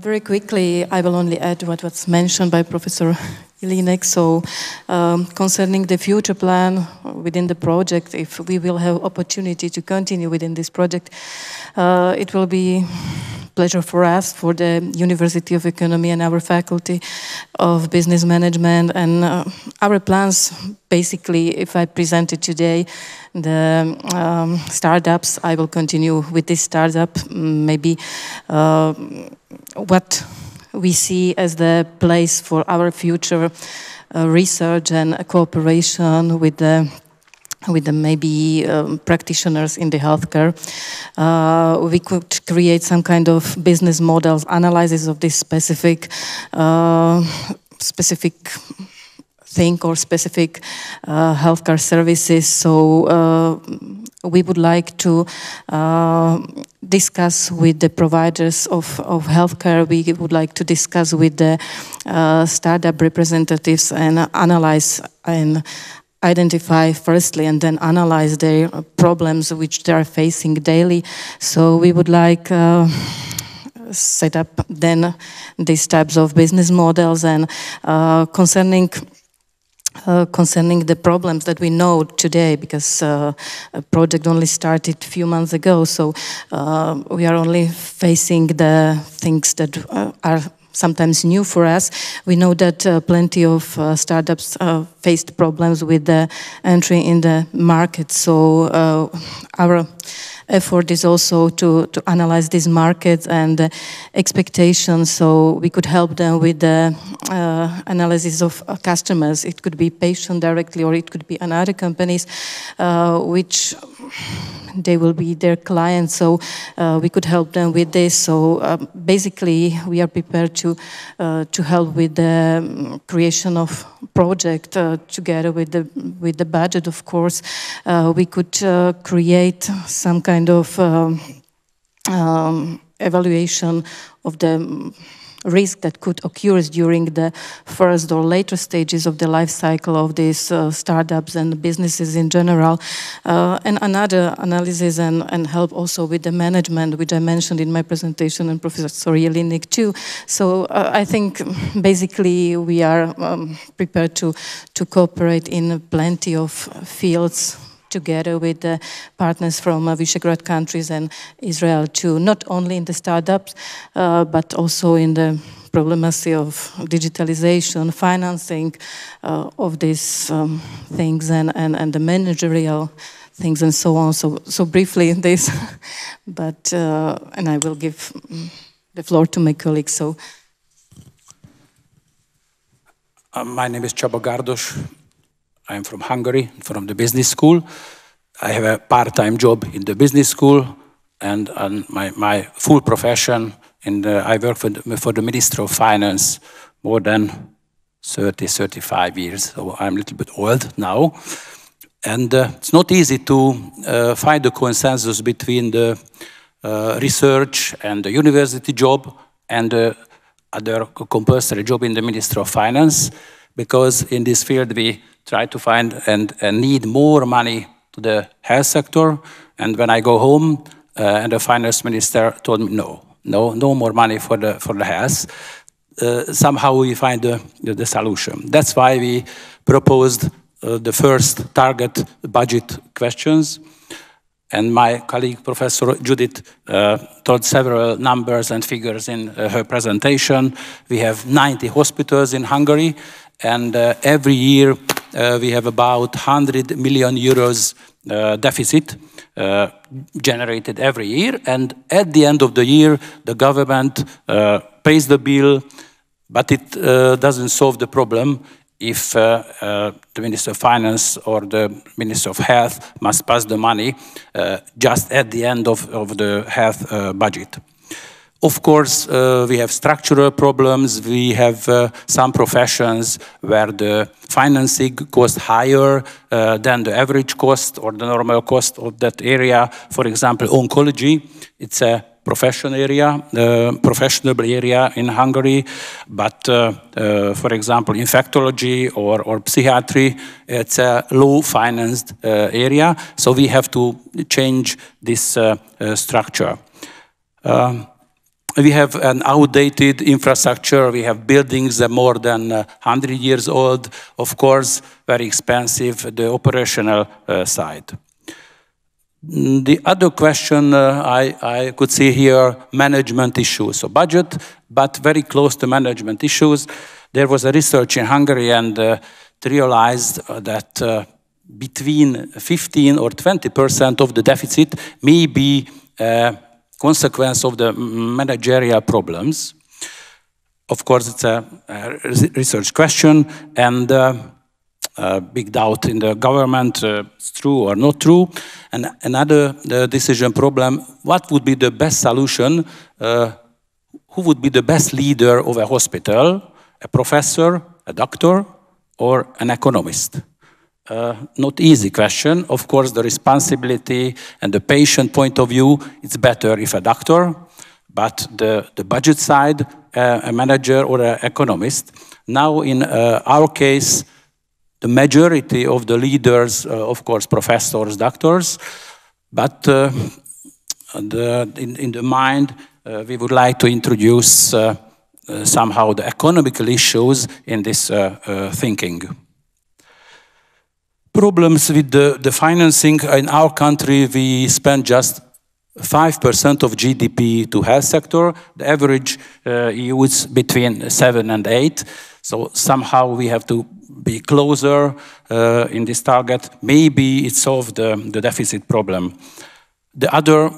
Very quickly, I will only add what was mentioned by Professor Jelinek. So, concerning the future plan within the project, if we will have opportunity to continue within this project, it will be pleasure for us, for the University of Economy and our Faculty of Business Management, and our plans. Basically, if I present it today, the startups, I will continue with this startup. Maybe what we see as the place for our future research and cooperation with the maybe practitioners in the healthcare. We could create some kind of business models, analysis of this specific thing or specific healthcare services. So we would like to discuss with the providers of healthcare. We would like to discuss with the startup representatives and analyze and identify firstly and then analyze their problems which they are facing daily. So we would like set up then these types of business models, and concerning the problems that we know today, because a project only started a few months ago, so we are only facing the things that are sometimes new for us. We know that plenty of startups faced problems with the entry in the market, so our effort is also to analyze these markets and expectations, so we could help them with the analysis of customers. It could be patient directly, or it could be another companies which they will be their clients, so we could help them with this. So basically we are prepared to help with the creation of project together with the budget, of course. We could create some kind of evaluation of the risk that could occur during the first or later stages of the life cycle of these startups and businesses in general, and another analysis and help also with the management, which I mentioned in my presentation, and Professor Jelinek too. So I think basically we are prepared to cooperate in plenty of fields together with the partners from Visegrad countries and Israel too, not only in the startups, but also in the problemacy of digitalization, financing of these things, and the managerial things and so on. So briefly this, but and I will give the floor to my colleagues. So, my name is Csaba Gárdos. I'm from Hungary, from the business school. I have a part-time job in the business school, and my full profession, I work for the Ministry of Finance more than 35 years, so I'm a little bit old now. And it's not easy to find a consensus between the research and the university job and the other compulsory job in the Ministry of Finance, because in this field we try to find and need more money to the health sector. And when I go home, and the finance minister told me, no more money for the health. Somehow we find the solution. That's why we proposed the first target budget questions. And my colleague, Professor Judith, told several numbers and figures in her presentation. We have 90 hospitals in Hungary, and every year we have about 100 million euros deficit generated every year. And at the end of the year, the government pays the bill, but it doesn't solve the problem if the Minister of Finance or the Minister of Health must pass the money just at the end of the health budget. Of course, we have structural problems. We have some professions where the financing costs higher than the average cost or the normal cost of that area. For example, oncology, it's a professional area in Hungary, but for example, infectology or psychiatry, it's a low-financed area. So we have to change this structure. We have an outdated infrastructure. We have buildings that are more than 100 years old. Of course, very expensive, the operational side. The other question I could see here, management issues. So budget, but very close to management issues. There was a research in Hungary and realized that between 15 or 20% of the deficit may be consequence of the managerial problems. Of course, it's a research question, and big doubt in the government, it's true or not true. And another decision problem, what would be the best solution? Who would be the best leader of a hospital? A professor, a doctor, or an economist? Not easy question. Of course, the responsibility and the patient point of view, it's better if a doctor, but the budget side, a manager or an economist. Now, in our case, the majority of the leaders, of course, professors, doctors, but in the mind, we would like to introduce somehow the economical issues in this thinking. Problems with the financing in our country, we spend just 5% of GDP to health sector. The average EU is between 7 and 8. So somehow we have to be closer in this target. Maybe it solved the deficit problem. The other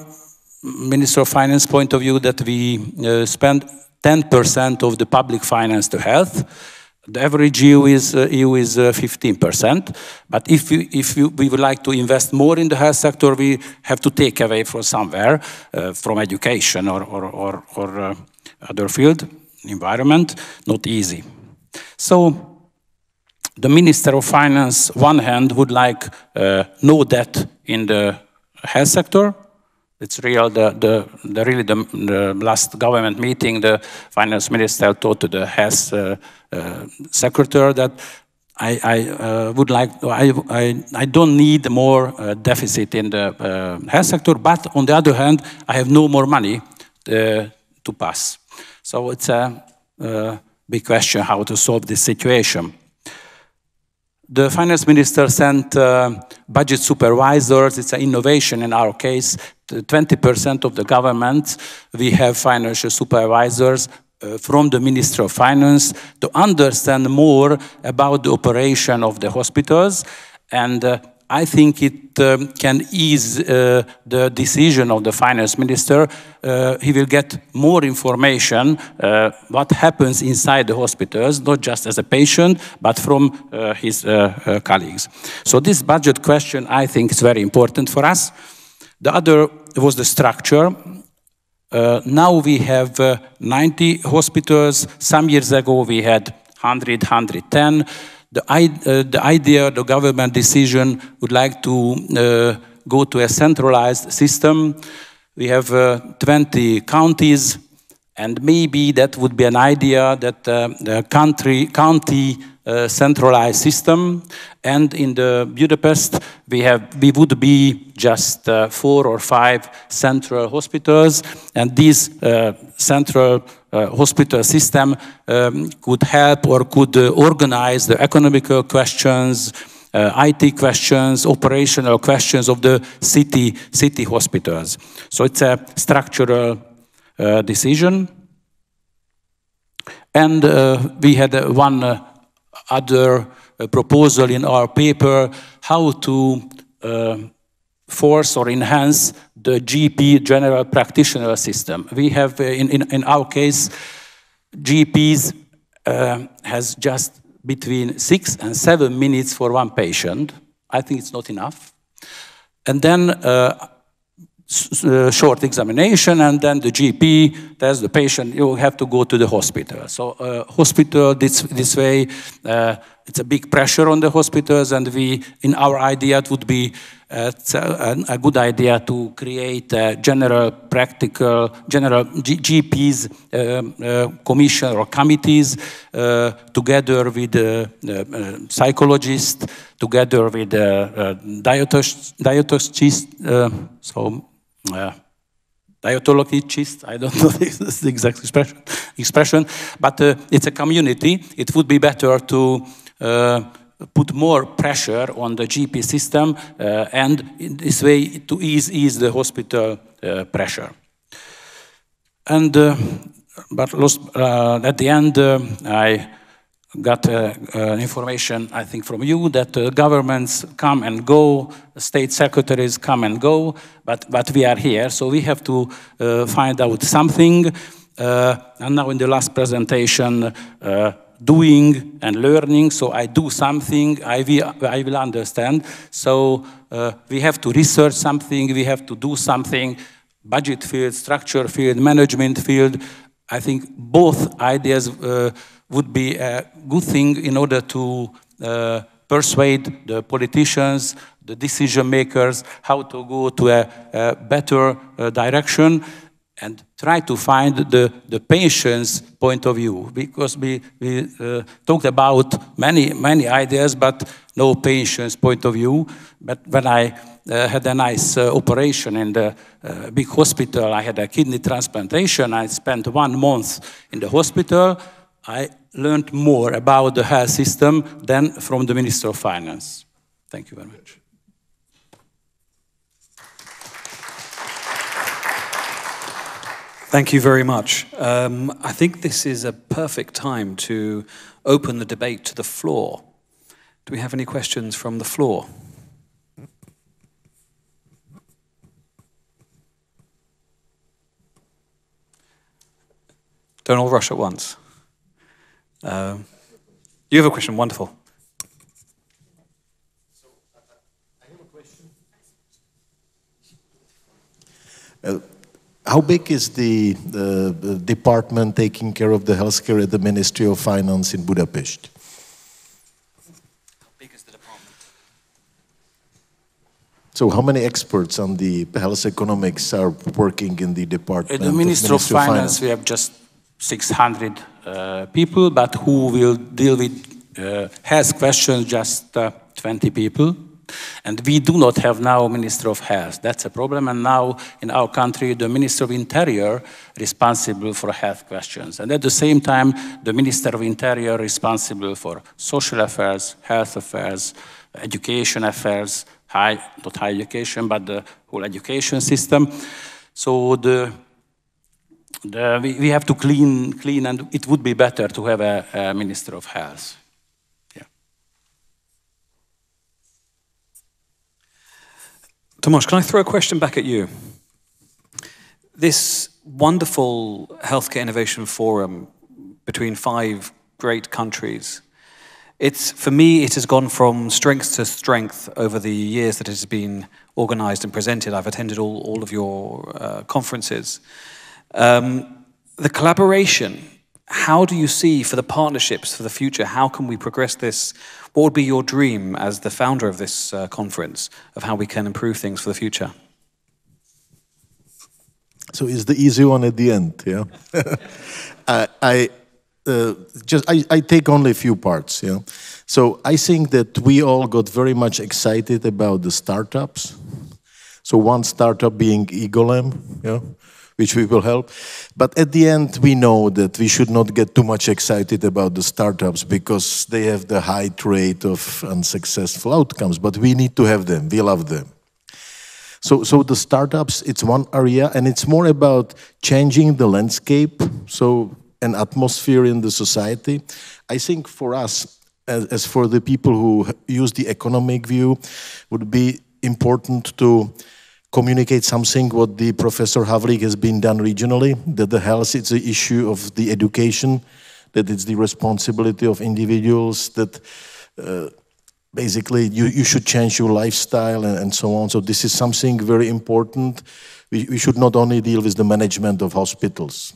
Minister of Finance point of view that we spend 10% of the public finance to health. The average EU is 15%. But if we would like to invest more in the health sector, we have to take away from somewhere, from education or other field, environment, not easy. So the Minister of Finance, one hand, would like no debt in the health sector. It's real. The last government meeting, the finance minister told to the health secretary that I would like. I don't need more deficit in the health sector, but on the other hand, I have no more money to pass. So it's a big question how to solve this situation. The finance minister sent budget supervisors. It's an innovation in our case. 20% of the government, we have financial supervisors from the Ministry of Finance to understand more about the operation of the hospitals. And I think it can ease the decision of the finance minister. He will get more information what happens inside the hospitals, not just as a patient, but from his colleagues. So this budget question, I think, is very important for us. The other was the structure. Now we have 90 hospitals. Some years ago we had 100, 110. The idea, the government decision would like to go to a centralized system. We have 20 counties, and maybe that would be an idea that the county centralized system, and in the Budapest we would be just 4 or 5 central hospitals, and this central hospital system could help or could organize the economical questions, IT questions, operational questions of the city hospitals. So it's a structural decision. And we had one other proposal in our paper, how to force or enhance the GP, general practitioner system. We have, in our case, GPs has just between 6 and 7 minutes for one patient. I think it's not enough. And then short examination, and then the GP tells the patient, you have to go to the hospital. So hospital, this way, it's a big pressure on the hospitals, and we, in our idea, it would be a good idea to create a general GPs commission or committees together with psychologists, together with dietitists, dietologist, I don't know if that's the exact expression, but it's a community. It would be better to put more pressure on the GP system and in this way to ease the hospital pressure. And but at the end, I got information, I think, from you that governments come and go, state secretaries come and go, but we are here, so we have to find out something. And now in the last presentation, doing and learning, so I do something, I will understand. So we have to research something, we have to do something, budget field, structure field, management field. I think both ideas would be a good thing in order to persuade the politicians, the decision makers, how to go to a better direction and try to find the patient's point of view. Because we talked about many ideas, but no patient's point of view. But when I had a nice operation in the big hospital, I had a kidney transplantation, I spent 1 month in the hospital, I learned more about the health system than from the Minister of Finance. Thank you very much. Thank you very much. I think this is a perfect time to open the debate to the floor. Do we have any questions from the floor? Don't all rush at once. You have a question, wonderful. So, I have a question. How big is the department taking care of the healthcare at the Ministry of Finance in Budapest? How big is the department? So how many experts on the health economics are working in the department? At the Ministry of Finance, we have just 600 people, but who will deal with health questions, just 20 people. And we do not have now a Minister of Health. That's a problem. And now in our country, the Minister of Interior responsible for health questions. And at the same time, the Minister of Interior responsible for social affairs, health affairs, education affairs, not higher education, but the whole education system. So we have to clean, and it would be better to have a Minister of Health. Tomasz, can I throw a question back at you? This wonderful healthcare innovation forum between 5 great countries, for me, it has gone from strength to strength over the years that it has been organized and presented. I've attended all of your conferences. The collaboration, how do you see for the partnerships for the future? How can we progress this? What would be your dream as the founder of this conference of how we can improve things for the future? So it's the easy one at the end, yeah? I take only a few parts, yeah? So I think that we all got very much excited about the startups. So one startup being Egolem, yeah? Which we will help. But at the end, we know that we should not get too much excited about the startups because they have the high rate of unsuccessful outcomes, but we need to have them, we love them. So the startups, it's one area, and it's more about changing the landscape, so an atmosphere in the society. I think for us, as for the people who use the economic view, would be important to communicate something what the Professor Havlik has been done regionally, that the health is the issue of the education, that it's the responsibility of individuals, that basically you should change your lifestyle and so on. So this is something very important. We should not only deal with the management of hospitals.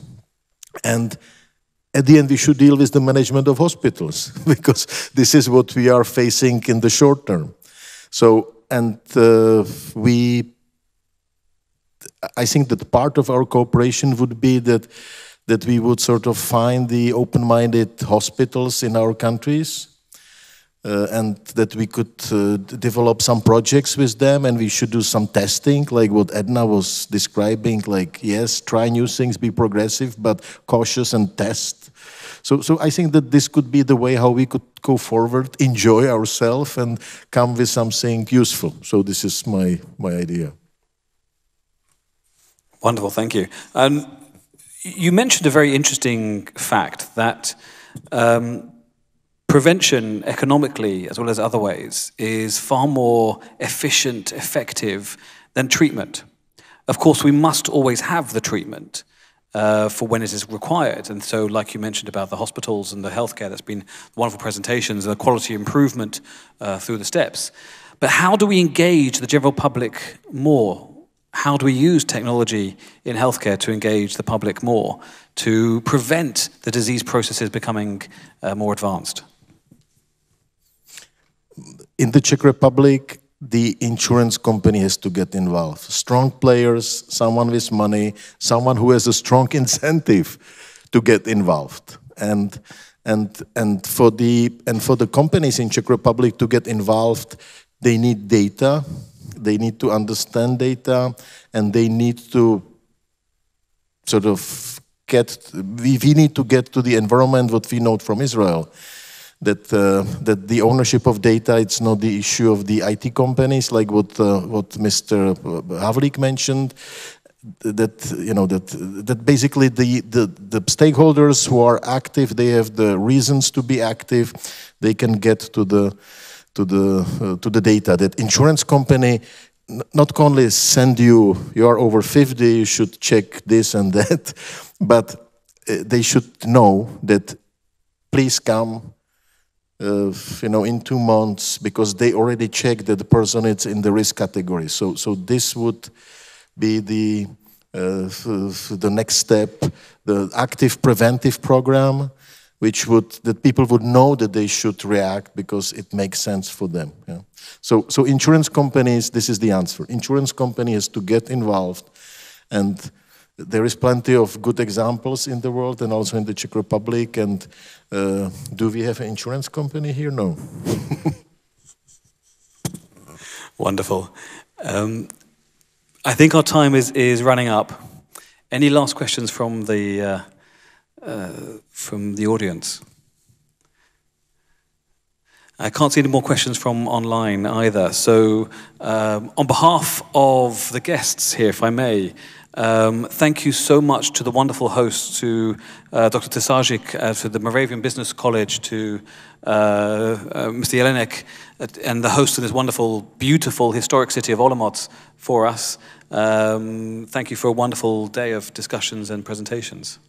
And at the end, we should deal with the management of hospitals because this is what we are facing in the short term. So, and I think that part of our cooperation would be that we would sort of find the open-minded hospitals in our countries, and that we could develop some projects with them, and we should do some testing, like what Edna was describing, like, yes, try new things, be progressive, but cautious and test. So I think that this could be the way how we could go forward, enjoy ourselves, and come with something useful. So this is my idea. Wonderful, thank you. You mentioned a very interesting fact that prevention, economically as well as other ways, is far more efficient, effective than treatment. Of course, we must always have the treatment for when it is required. And so, like you mentioned about the hospitals and the healthcare, that's been wonderful presentations and the quality improvement through the steps. But how do we engage the general public more? How do we use technology in healthcare to engage the public more, to prevent the disease processes becoming more advanced? In the Czech Republic, the insurance company has to get involved. Strong players, someone with money, someone who has a strong incentive to get involved. And for the companies in Czech Republic to get involved, they need data, they need to understand data, and they need to sort of we need to get to the environment what we know from Israel. That the ownership of data, it's not the issue of the IT companies, like what Mr. Havlik mentioned. That basically the stakeholders who are active, they have the reasons to be active. They can get to the data. That insurance company not only send you are over 50, you should check this and that, but they should know that please come. In 2 months, because they already checked that the person is in the risk category. So this would be the next step, the active preventive program, that people would know that they should react because it makes sense for them. Yeah. So insurance companies, this is the answer. Insurance company has to get involved, and there is plenty of good examples in the world and also in the Czech Republic. And do we have an insurance company here? No. Wonderful. I think our time is running up. Any last questions from the audience? I can't see any more questions from online either. So on behalf of the guests here, if I may, thank you so much to the wonderful hosts, to Dr. Tesajic, to the Moravian Business College, to Mr. Jelinek, and the host of this wonderful, beautiful, historic city of Olomouc for us. Thank you for a wonderful day of discussions and presentations.